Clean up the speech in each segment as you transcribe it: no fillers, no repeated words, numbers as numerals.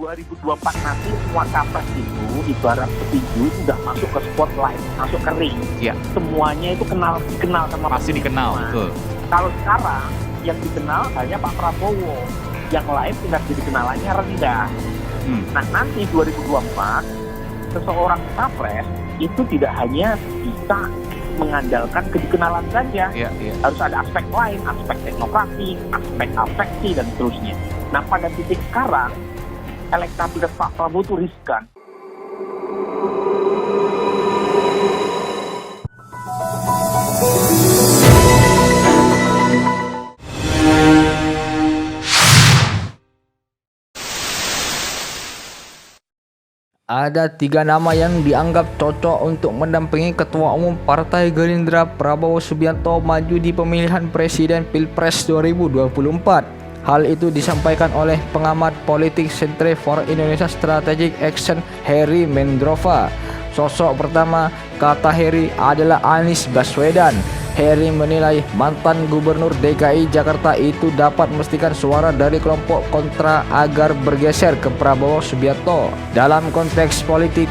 2024 nanti semua capres itu ibarat petinju udah masuk ke spotlight, masuk ke ring. Ya. Semuanya itu dikenal sama Pasti dikenal, betul. Kalau sekarang yang dikenal hanya Pak Prabowo, yang lain tingkat kenalannya rendah. Nah nanti 2024 seseorang capres itu tidak hanya bisa mengandalkan kenalan saja, harus ada aspek lain, aspek teknokrasi, aspek afeksi dan seterusnya. Nah pada titik sekarang elektabilitas Pak Prabowo itu riskan. Ada 3 nama yang dianggap cocok untuk mendampingi Ketua Umum Partai Gerindra Prabowo Subianto maju di pemilihan Presiden Pilpres 2024. Hal itu disampaikan oleh pengamat politik Center for Indonesia Strategic Action Heri Mendrova. Sosok pertama, kata Heri, adalah Anies Baswedan. Heri menilai mantan Gubernur DKI Jakarta itu dapat memastikan suara dari kelompok kontra agar bergeser ke Prabowo Subianto. Dalam konteks politik,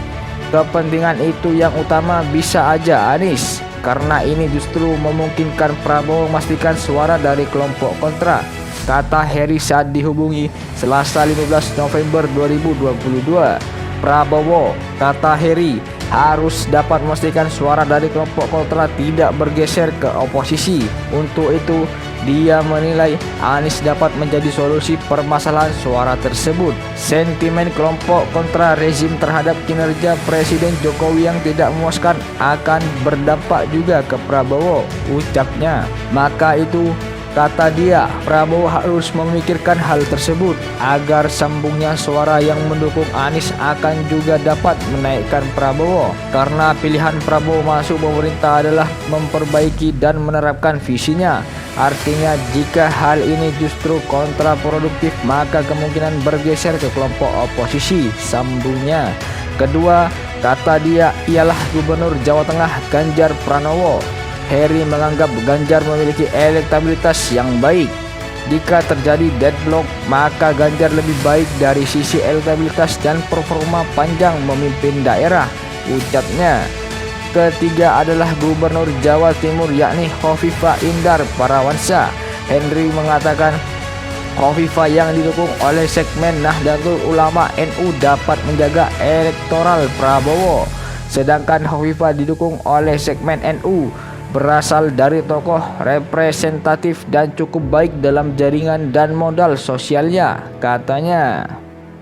kepentingan itu yang utama bisa aja Anies, karena ini justru memungkinkan Prabowo memastikan suara dari kelompok kontra, kata Heri saat dihubungi Selasa 15 November 2022. Prabowo, kata Heri, harus dapat memastikan suara dari kelompok kontra tidak bergeser ke oposisi. Untuk itu, dia menilai Anies dapat menjadi solusi permasalahan suara tersebut. Sentimen kelompok kontra rezim terhadap kinerja Presiden Jokowi yang tidak memuaskan akan berdampak juga ke Prabowo, ucapnya. Maka itu, kata dia, Prabowo harus memikirkan hal tersebut agar sambungnya suara yang mendukung Anies akan juga dapat menaikkan Prabowo, karena pilihan Prabowo masuk pemerintah adalah memperbaiki dan menerapkan visinya. Artinya jika hal ini justru kontraproduktif maka kemungkinan bergeser ke kelompok oposisi, sambungnya. Kedua, kata dia, ialah Gubernur Jawa Tengah Ganjar Pranowo. Heri menganggap Ganjar memiliki elektabilitas yang baik. Jika terjadi deadlock, maka Ganjar lebih baik dari sisi elektabilitas dan performa panjang memimpin daerah, ucapnya. Ketiga adalah Gubernur Jawa Timur yakni Khofifah Indar Parawansa. Henry mengatakan Khofifah yang didukung oleh segmen Nahdlatul Ulama NU dapat menjaga elektoral Prabowo, sedangkan Khofifah didukung oleh segmen NU berasal dari tokoh representatif dan cukup baik dalam jaringan dan modal sosialnya, katanya.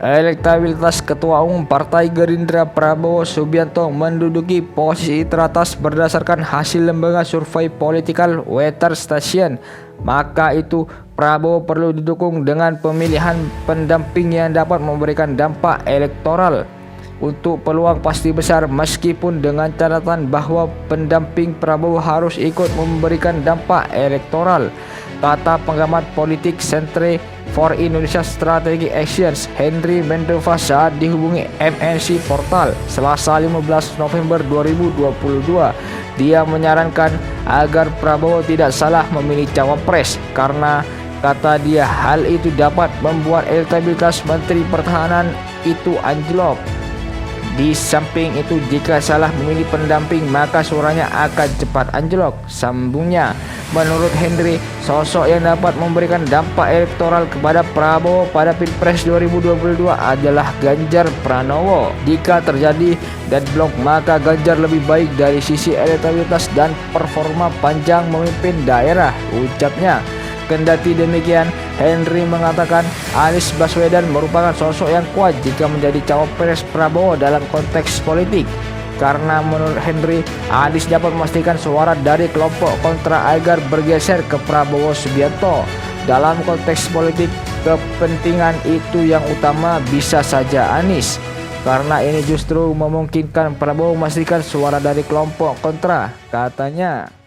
Elektabilitas Ketua Umum Partai Gerindra Prabowo Subianto menduduki posisi teratas berdasarkan hasil lembaga survei Political Weather Station. Maka itu Prabowo perlu didukung dengan pemilihan pendamping yang dapat memberikan dampak elektoral. Untuk peluang pasti besar meskipun dengan catatan bahwa pendamping Prabowo harus ikut memberikan dampak elektoral, kata pengamat politik Center for Indonesia Strategic Actions Heri Mendrova saat dihubungi MNC Portal Selasa 15 November 2022. Dia menyarankan agar Prabowo tidak salah memilih cawapres karena, kata dia, hal itu dapat membuat elektabilitas Menteri Pertahanan itu anjlok. Di samping itu, jika salah memilih pendamping maka suaranya akan cepat anjlok, sambungnya. Menurut Henry, sosok yang dapat memberikan dampak elektoral kepada Prabowo pada Pilpres 2022 adalah Ganjar Pranowo. Jika terjadi deadlock maka Ganjar lebih baik dari sisi elektabilitas dan performa panjang memimpin daerah, ucapnya. Kendati demikian, Henry mengatakan Anies Baswedan merupakan sosok yang kuat jika menjadi cawapres Prabowo dalam konteks politik. Karena menurut Henry, Anies dapat memastikan suara dari kelompok kontra agar bergeser ke Prabowo Subianto. Dalam konteks politik, kepentingan itu yang utama bisa saja Anies, karena ini justru memungkinkan Prabowo memastikan suara dari kelompok kontra, katanya.